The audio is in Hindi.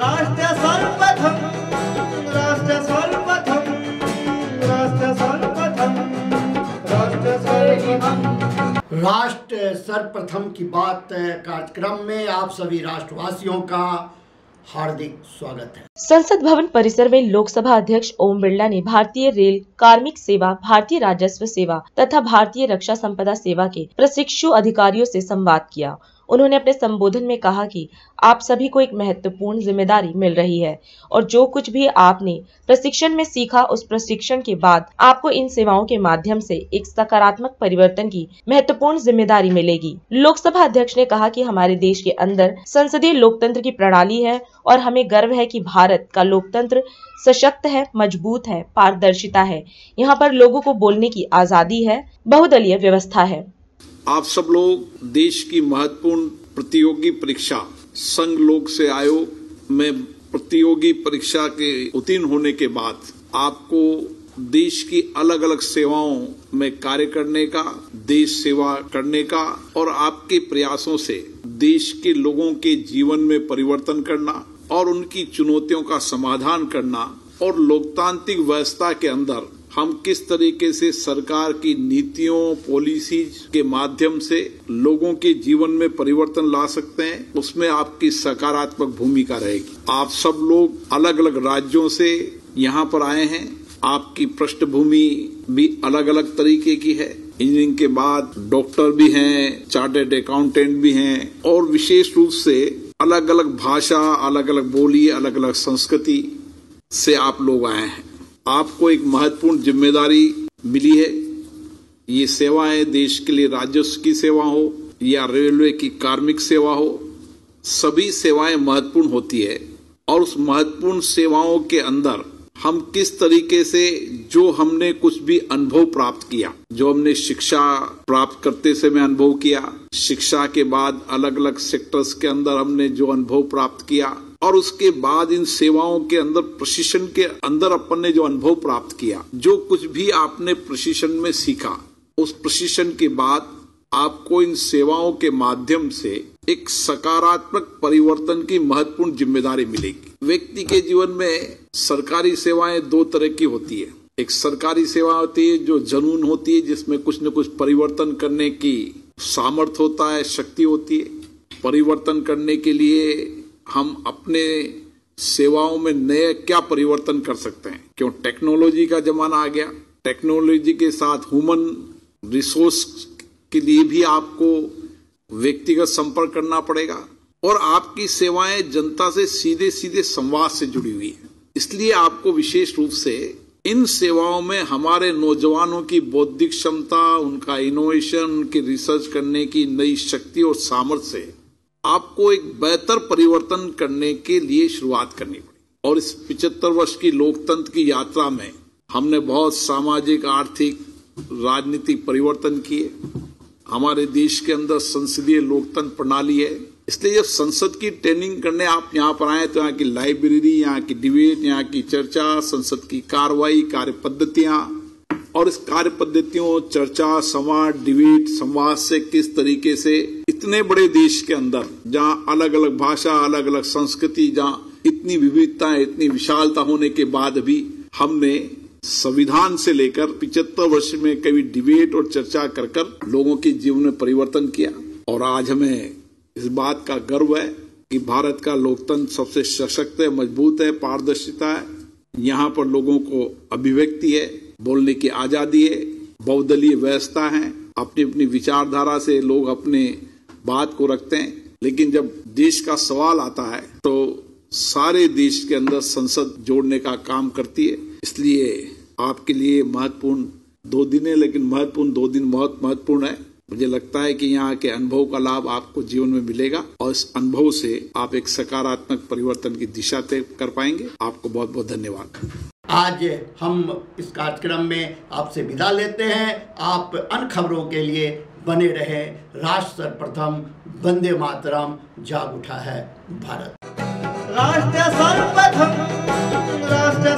राष्ट्र सर्वप्रथम, राष्ट्र सर्वप्रथम, राष्ट्र सर्वप्रथम, राष्ट्र सर्वप्रथम। राष्ट्र सर्वप्रथम की बात कार्यक्रम में आप सभी राष्ट्रवासियों का हार्दिक स्वागत है। संसद भवन परिसर में लोकसभा अध्यक्ष ओम बिरला ने भारतीय रेल कार्मिक सेवा, भारतीय राजस्व सेवा तथा भारतीय रक्षा संपदा सेवा के प्रशिक्षु अधिकारियों से संवाद किया। उन्होंने अपने संबोधन में कहा कि आप सभी को एक महत्वपूर्ण जिम्मेदारी मिल रही है और जो कुछ भी आपने प्रशिक्षण में सीखा, उस प्रशिक्षण के बाद आपको इन सेवाओं के माध्यम से एक सकारात्मक परिवर्तन की महत्वपूर्ण जिम्मेदारी मिलेगी। लोकसभा अध्यक्ष ने कहा कि हमारे देश के अंदर संसदीय लोकतंत्र की प्रणाली है और हमें गर्व है कि भारत का लोकतंत्र सशक्त है, मजबूत है, पारदर्शिता है। यहाँ पर लोगों को बोलने की आजादी है, बहुदलीय व्यवस्था है। आप सब लोग देश की महत्वपूर्ण प्रतियोगी परीक्षा संघ लोक सेवा आयोग में प्रतियोगी परीक्षा के उत्तीर्ण होने के बाद आपको देश की अलग अलग सेवाओं में कार्य करने का, देश सेवा करने का और आपके प्रयासों से देश के लोगों के जीवन में परिवर्तन करना और उनकी चुनौतियों का समाधान करना और लोकतांत्रिक व्यवस्था के अंदर हम किस तरीके से सरकार की नीतियों, पॉलिसीज के माध्यम से लोगों के जीवन में परिवर्तन ला सकते हैं, उसमें आपकी सकारात्मक भूमिका रहेगी। आप सब लोग अलग अलग राज्यों से यहाँ पर आए हैं। आपकी पृष्ठभूमि भी अलग अलग तरीके की है। इंजीनियरिंग के बाद डॉक्टर भी हैं, चार्टर्ड अकाउंटेंट भी हैं और विशेष रूप से अलग अलग भाषा, अलग अलग बोली, अलग अलग संस्कृति से आप लोग आए हैं। आपको एक महत्वपूर्ण जिम्मेदारी मिली है। ये सेवाएं देश के लिए राजस्व की सेवा हो या रेलवे की कार्मिक सेवा हो, सभी सेवाएं महत्वपूर्ण होती है और उस महत्वपूर्ण सेवाओं के अंदर हम किस तरीके से जो हमने कुछ भी अनुभव प्राप्त किया, जो हमने शिक्षा प्राप्त करते समय अनुभव किया, शिक्षा के बाद अलग अलग सेक्टर्स के अंदर हमने जो अनुभव प्राप्त किया और उसके बाद इन सेवाओं के अंदर प्रशिक्षण के अंदर अपन ने जो अनुभव प्राप्त किया, जो कुछ भी आपने प्रशिक्षण में सीखा, उस प्रशिक्षण के बाद आपको इन सेवाओं के माध्यम से एक सकारात्मक परिवर्तन की महत्वपूर्ण जिम्मेदारी मिलेगी। व्यक्ति के जीवन में सरकारी सेवाएं दो तरह की होती है। एक सरकारी सेवा होती है जो जनून होती है, जिसमें कुछ न कुछ परिवर्तन करने की सामर्थ्य होता है, शक्ति होती है। परिवर्तन करने के लिए हम अपने सेवाओं में नए क्या परिवर्तन कर सकते हैं, क्यों टेक्नोलॉजी का जमाना आ गया। टेक्नोलॉजी के साथ ह्यूमन रिसोर्स के लिए भी आपको व्यक्तिगत संपर्क करना पड़ेगा और आपकी सेवाएं जनता से सीधे सीधे संवाद से जुड़ी हुई है। इसलिए आपको विशेष रूप से इन सेवाओं में हमारे नौजवानों की बौद्धिक क्षमता, उनका इनोवेशन, उनकी रिसर्च करने की नई शक्ति और सामर्थ्य से आपको एक बेहतर परिवर्तन करने के लिए शुरुआत करनी पड़ी। और इस 75 वर्ष की लोकतंत्र की यात्रा में हमने बहुत सामाजिक, आर्थिक, राजनीतिक परिवर्तन किए। हमारे देश के अंदर संसदीय लोकतंत्र प्रणाली है। इसलिए जब संसद की ट्रेनिंग करने आप यहाँ पर आए तो यहाँ की लाइब्रेरी, यहाँ की डिबेट, यहाँ की चर्चा, संसद की कार्रवाई, कार्य पद्धतियां और इस कार्य पद्धतियों, चर्चा, संवाद, डिबेट, संवाद से किस तरीके से इतने बड़े देश के अंदर जहाँ अलग अलग भाषा, अलग अलग संस्कृति, जहाँ इतनी विविधता, इतनी विशालता होने के बाद भी हमने संविधान से लेकर 75 वर्ष में कभी डिबेट और चर्चा कर कर लोगों के जीवन में परिवर्तन किया। और आज हमें इस बात का गर्व है कि भारत का लोकतंत्र सबसे सशक्त है, मजबूत है, पारदर्शिता है। यहाँ पर लोगों को अभिव्यक्ति है, बोलने की आजादी है, बहुदलीय व्यवस्था है। अपनी अपनी विचारधारा से लोग अपने बात को रखते हैं, लेकिन जब देश का सवाल आता है तो सारे देश के अंदर संसद जोड़ने का काम करती है। इसलिए आपके लिए महत्वपूर्ण 2 दिन है, लेकिन महत्वपूर्ण 2 दिन बहुत महत्वपूर्ण है। मुझे लगता है कि यहाँ के अनुभव का लाभ आपको जीवन में मिलेगा और इस अनुभव से आप एक सकारात्मक परिवर्तन की दिशा तय कर पाएंगे। आपको बहुत बहुत धन्यवाद। आज हम इस कार्यक्रम में आपसे विदा लेते हैं। आप अन्य खबरों के लिए बने रहे। राष्ट्र सर्वप्रथम, वंदे मातरम, जाग उठा है भारत। राष्ट्र सर्वप्रथम, राष्ट्र